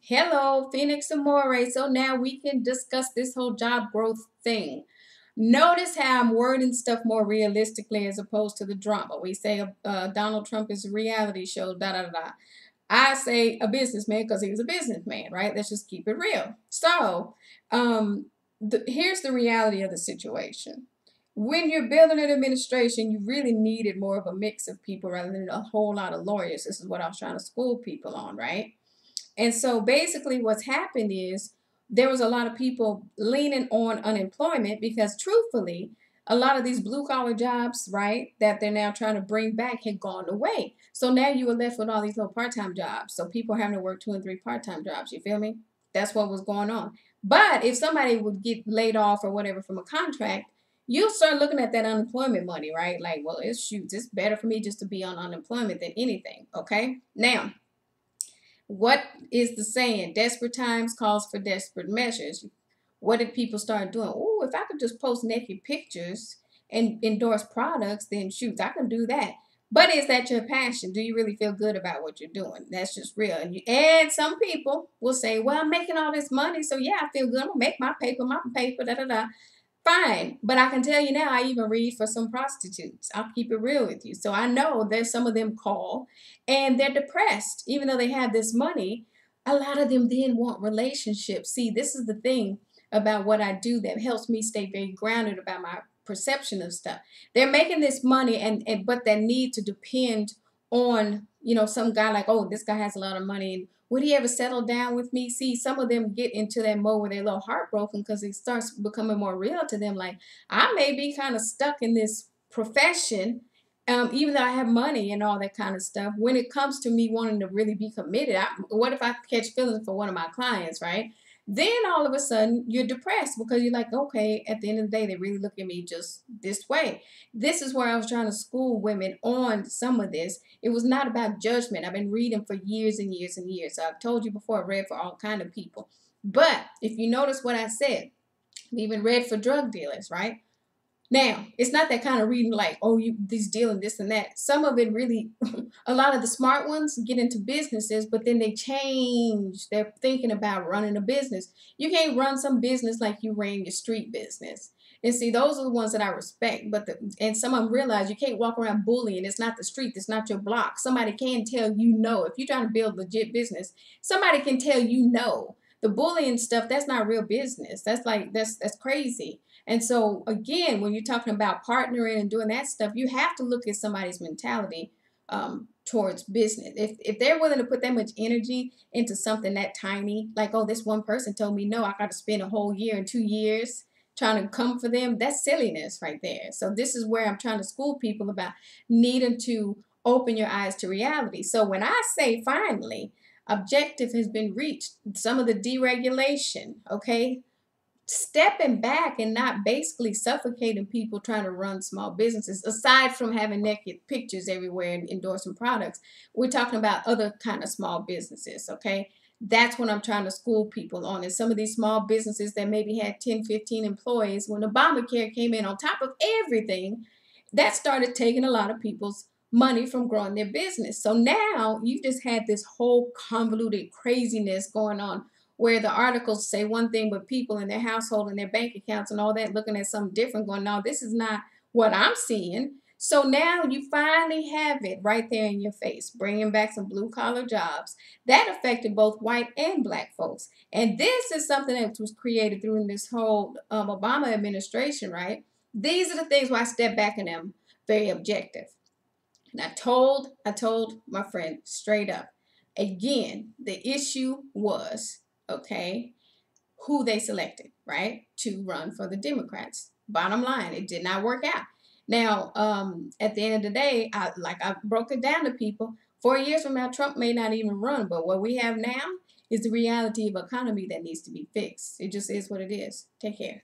Hello, Phoenix Amore. So now we can discuss this whole job growth thing. Notice how I'm wording stuff more realistically as opposed to the drama. We say Donald Trump is a reality show, da da da. I say a businessman because he's a businessman, right? Let's just keep it real. So, here's the reality of the situation. When you're building an administration, you really needed more of a mix of people rather than a whole lot of lawyers. This is what I was trying to school people on, right? And so basically, what's happened is there was a lot of people leaning on unemployment because, truthfully, a lot of these blue collar jobs, right, that they're now trying to bring back had gone away. So now you were left with all these little part time jobs. So people are having to work 2 and 3 part time jobs. You feel me? That's what was going on. But if somebody would get laid off or whatever from a contract, you'll start looking at that unemployment money, right? Like, well, it's better for me just to be on unemployment than anything. Okay. Now, what is the saying? Desperate times calls for desperate measures. What did people start doing? Oh, if I could just post naked pictures and endorse products, then shoot, I can do that. But is that your passion? Do you really feel good about what you're doing? That's just real. And some people will say, well, I'm making all this money, so yeah, I feel good. I'm gonna make my paper, da da da. Fine, but I can tell you now, I even read for some prostitutes. I'll keep it real with you. So I know there's some of them call and they're depressed, even though they have this money. A lot of them then want relationships. See, this is the thing about what I do that helps me stay very grounded about my perception of stuff. They're making this money and but they need to depend on, some guy like, oh, this guy has a lot of money and would he ever settle down with me? See, some of them get into that mode where they're a little heartbroken because it starts becoming more real to them. Like, I may be kind of stuck in this profession, even though I have money and all that kind of stuff. When it comes to me wanting to really be committed, what if I catch feelings for one of my clients, right? Then all of a sudden you're depressed because you're like, okay, at the end of the day, they really look at me just this way. This is where I was trying to school women on some of this. It was not about judgment. I've been reading for years and years and years. So I've told you before, I read for all kind of people. But if you notice what I said, I've even read for drug dealers, right? Now, it's not that kind of reading like, oh, you this dealing this and that. Some of it really, a lot of the smart ones get into businesses, but then they change. They're thinking about running a business. You can't run some business like you ran your street business. And see, those are the ones that I respect. And some of them realize you can't walk around bullying. It's not the street. It's not your block. Somebody can tell you no. If you're trying to build legit business, somebody can tell you no. The bullying stuff, that's not real business. That's crazy. And so again, when you're talking about partnering and doing that stuff, you have to look at somebody's mentality towards business. If they're willing to put that much energy into something that tiny, like, oh, this one person told me no, I got to spend a whole year and 2 years trying to come for them, that's silliness right there. So this is where I'm trying to school people about needing to open your eyes to reality. So when I say finally, objective has been reached, some of the deregulation, okay, stepping back and not basically suffocating people trying to run small businesses, aside from having naked pictures everywhere and endorsing products, we're talking about other kind of small businesses. Okay, that's what I'm trying to school people on. Is some of these small businesses that maybe had 10, 15 employees, when Obamacare came in on top of everything, that started taking a lot of people's money from growing their business. So now you just had this whole convoluted craziness going on where the articles say one thing, but people in their household and their bank accounts and all that looking at something different, going, no, this is not what I'm seeing. So now you finally have it right there in your face, bringing back some blue collar jobs that affected both white and black folks. And this is something that was created through this whole Obama administration, right? These are the things where I step back and am very objective. And I told my friend straight up. Again, the issue was, okay, who they selected, right, to run for the Democrats. Bottom line, it did not work out. Now, at the end of the day, I broke it down to people. 4 years from now, Trump may not even run, but what we have now is the reality of economy that needs to be fixed. It just is what it is. Take care.